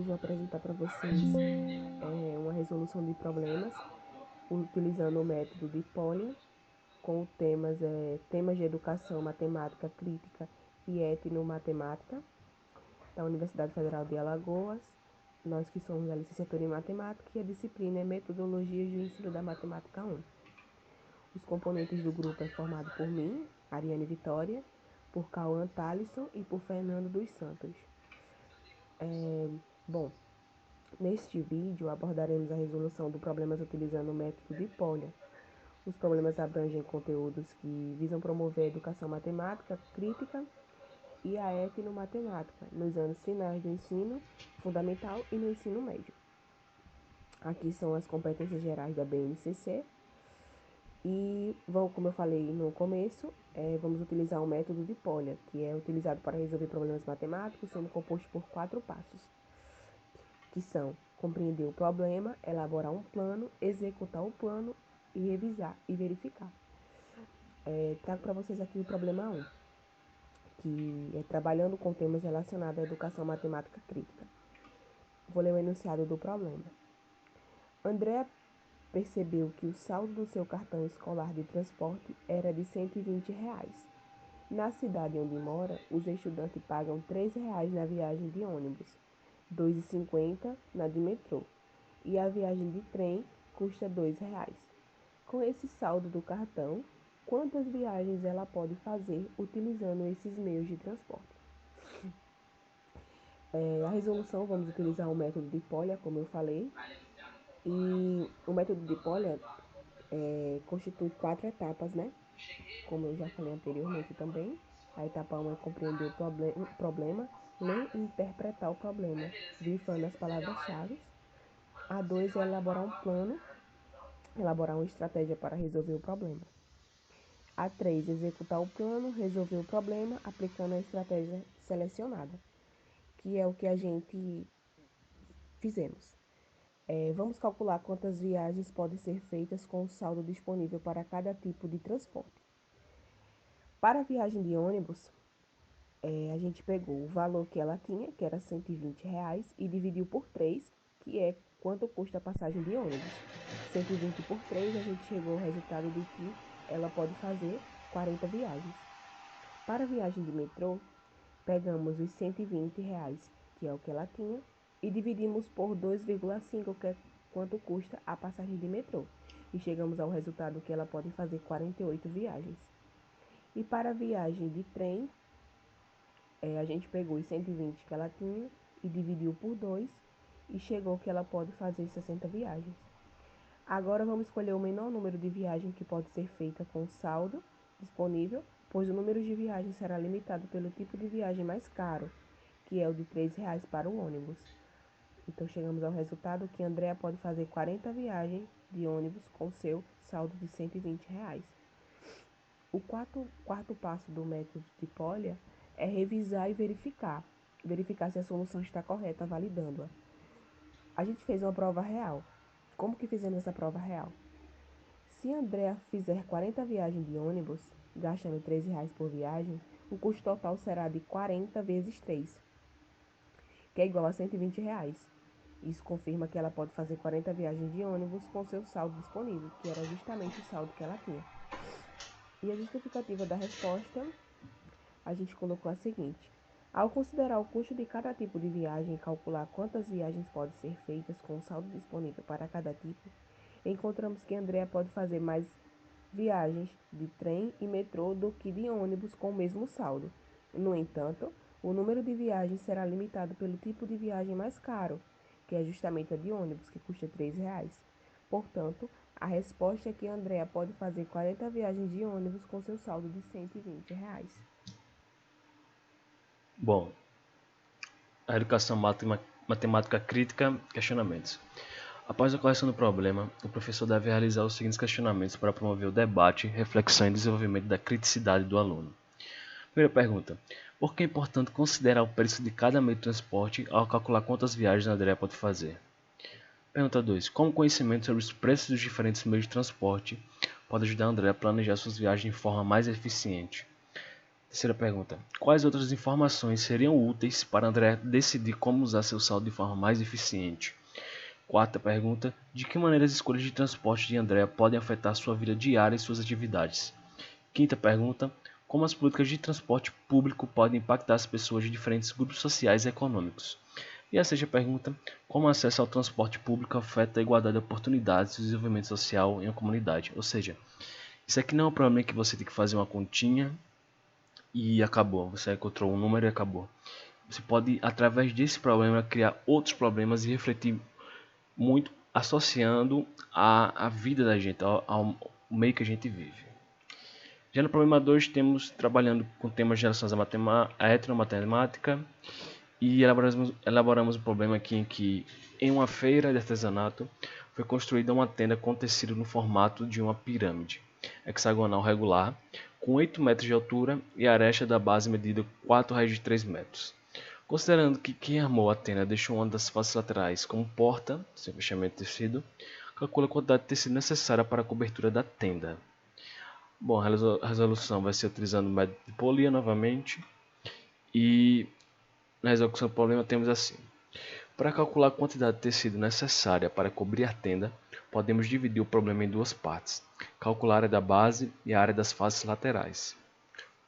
vou apresentar para vocês uma resolução de problemas utilizando o método de Polya com temas de educação, matemática crítica e etnomatemática da Universidade Federal de Alagoas. Nós que somos da licenciatura em matemática e a disciplina é metodologias do ensino da matemática 1. Os componentes do grupo é formado por mim, Ariane Vitória, por Cauã Thalisson e por Fernando dos Santos. Bom, neste vídeo abordaremos a resolução de problemas utilizando o método de Polya. Os problemas abrangem conteúdos que visam promover a educação matemática crítica e a etnomatemática nos anos finais do ensino fundamental e no ensino médio. Aqui são as competências gerais da BNCC. E, como eu falei no começo, vamos utilizar o método de Polya, que é utilizado para resolver problemas matemáticos, sendo composto por 4 passos, que são compreender o problema, elaborar um plano, executar o plano e revisar e verificar. Trago para vocês aqui o problema 1, que é trabalhando com temas relacionados à educação matemática crítica. Vou ler o enunciado do problema. André percebeu que o saldo do seu cartão escolar de transporte era de R$120. Na cidade onde mora, os estudantes pagam R$3 na viagem de ônibus, R$2,50 na de metrô, e a viagem de trem custa R$2. Com esse saldo do cartão, quantas viagens ela pode fazer utilizando esses meios de transporte? A resolução, vamos utilizar o método de Polya, como eu falei, e o método de Polya constitui 4 etapas, né? Como eu já falei anteriormente também. A etapa 1 é compreender o problema, ler e interpretar o problema, grifando as palavras-chave. A 2 é elaborar um plano, elaborar uma estratégia para resolver o problema. A 3, executar o plano, resolver o problema, aplicando a estratégia selecionada, que é o que a gente fizemos. Vamos calcular quantas viagens podem ser feitas com o saldo disponível para cada tipo de transporte. Para a viagem de ônibus, a gente pegou o valor que ela tinha, que era R$120, e dividiu por 3, que é quanto custa a passagem de ônibus. 120 por 3, a gente chegou ao resultado de que ela pode fazer 40 viagens. Para a viagem de metrô, pegamos os R$120, que é o que ela tinha, e dividimos por 2,5, que é quanto custa a passagem de metrô. E chegamos ao resultado que ela pode fazer 48 viagens. E para a viagem de trem, a gente pegou os 120 que ela tinha e dividiu por 2 e chegou que ela pode fazer 60 viagens. Agora vamos escolher o menor número de viagens que pode ser feita com saldo disponível, pois o número de viagens será limitado pelo tipo de viagem mais caro, que é o de R$3 para o ônibus. Então chegamos ao resultado que Andréa pode fazer 40 viagens de ônibus com seu saldo de R$120. O quarto passo do método de Polya é revisar e verificar se a solução está correta, validando-a. A gente fez uma prova real. Como que fizemos essa prova real? Se Andréa fizer 40 viagens de ônibus, gastando R$3 por viagem, o custo total será de 40 vezes 3, que é igual a R$120. Isso confirma que ela pode fazer 40 viagens de ônibus com seu saldo disponível, que era justamente o saldo que ela tinha. E a justificativa da resposta, a gente colocou a seguinte: ao considerar o custo de cada tipo de viagem e calcular quantas viagens podem ser feitas com o saldo disponível para cada tipo, encontramos que Andréa pode fazer mais viagens de trem e metrô do que de ônibus com o mesmo saldo. No entanto, o número de viagens será limitado pelo tipo de viagem mais caro, que é justamente a de ônibus, que custa R$3. Portanto, a resposta é que Andréa pode fazer 40 viagens de ônibus com seu saldo de R$120. Bom, a educação matemática crítica, questionamentos. Após a correção do problema, o professor deve realizar os seguintes questionamentos para promover o debate, reflexão e desenvolvimento da criticidade do aluno. Primeira pergunta: por que é importante considerar o preço de cada meio de transporte ao calcular quantas viagens a Andrea pode fazer? Pergunta 2: como o conhecimento sobre os preços dos diferentes meios de transporte pode ajudar a Andrea a planejar suas viagens de forma mais eficiente? Terceira pergunta. Quais outras informações seriam úteis para André decidir como usar seu saldo de forma mais eficiente? Quarta pergunta. De que maneira as escolhas de transporte de André podem afetar sua vida diária e suas atividades? Quinta pergunta. Como as políticas de transporte público podem impactar as pessoas de diferentes grupos sociais e econômicos? E a sexta pergunta. Como o acesso ao transporte público afeta a igualdade de oportunidades e o desenvolvimento social em uma comunidade? Ou seja, isso aqui não é um problema que você tem que fazer uma continha e acabou. Você encontrou um número e acabou. Você pode, através desse problema, criar outros problemas e refletir muito associando a vida da gente, ao meio que a gente vive. Já no problema 2, temos trabalhando com temas relacionados à etnomatemática e elaboramos um problema aqui em que, em uma feira de artesanato, foi construída uma tenda com tecido no formato de uma pirâmide hexagonal regular, com 8 metros de altura e a aresta da base medida 4 raios de 3 metros. Considerando que quem armou a tenda deixou uma das faces laterais como porta, sem fechamento de tecido, calcula a quantidade de tecido necessária para a cobertura da tenda. Bom, a resolução vai ser utilizando o método de polia novamente. E na resolução do problema temos assim. Para calcular a quantidade de tecido necessária para cobrir a tenda, podemos dividir o problema em duas partes. Calcular a área da base e a área das faces laterais.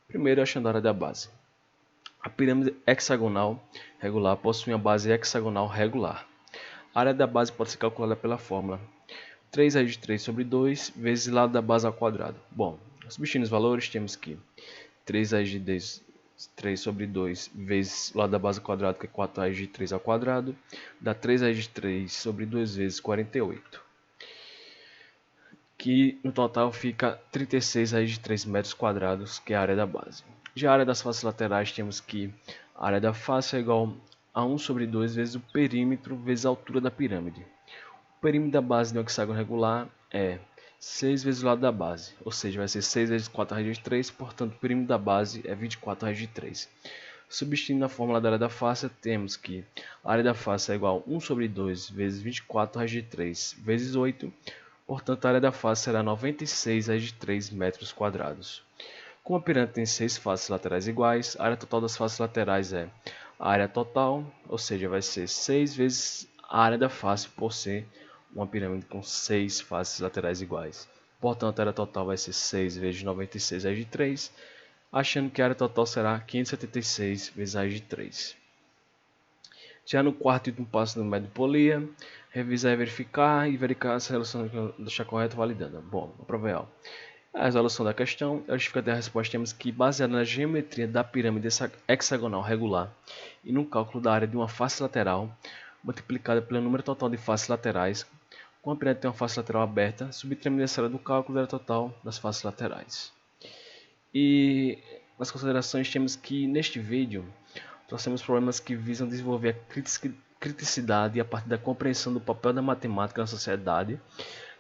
Primeiro, achando a área da base. A pirâmide hexagonal regular possui uma base hexagonal regular. A área da base pode ser calculada pela fórmula 3 raiz de 3 sobre 2 vezes lado da base ao quadrado. Bom, substituindo os valores, temos que 3 raiz de 3 sobre 2 vezes lado da base ao quadrado, que é 4 raiz de 3 ao quadrado, dá 3 raiz de 3 sobre 2 vezes 48. Que no total fica 36 raiz de 3 metros quadrados, que é a área da base. Já a área das faces laterais, temos que a área da face é igual a 1 sobre 2 vezes o perímetro vezes a altura da pirâmide. O perímetro da base de um hexágono regular é 6 vezes o lado da base, ou seja, vai ser 6 vezes 4 raiz de 3, portanto o perímetro da base é 24 raiz de 3. Substituindo a fórmula da área da face, temos que a área da face é igual a 1 sobre 2 vezes 24 raiz de 3 vezes 8, portanto a área da face será 96 raiz de 3 metros quadrados. Como a pirâmide tem 6 faces laterais iguais, a área total das faces laterais é a área total, ou seja, vai ser 6 vezes a área da face por ser uma pirâmide com 6 faces laterais iguais. Portanto, a área total vai ser 6 vezes 96 raiz de 3, achando que a área total será 576 vezes raiz de 3. Já no quarto e último passo do método de polia, revisar e verificar se a resolução está correta validando. Bom, a prova real. A resolução da questão, a justificativa da resposta temos que, baseada na geometria da pirâmide hexagonal regular e no cálculo da área de uma face lateral, multiplicada pelo número total de faces laterais, com a pirâmide tem uma face lateral aberta, subtrair necessária do cálculo da área total das faces laterais. E nas considerações temos que, neste vídeo, trouxemos problemas que visam desenvolver a criticidade a partir da compreensão do papel da matemática na sociedade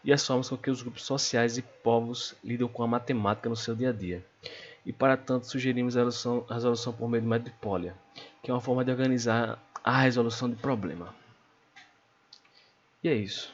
e as formas com que os grupos sociais e povos lidam com a matemática no seu dia a dia. E para tanto sugerimos a resolução por meio do método de Polya, que é uma forma de organizar a resolução de problema. E é isso.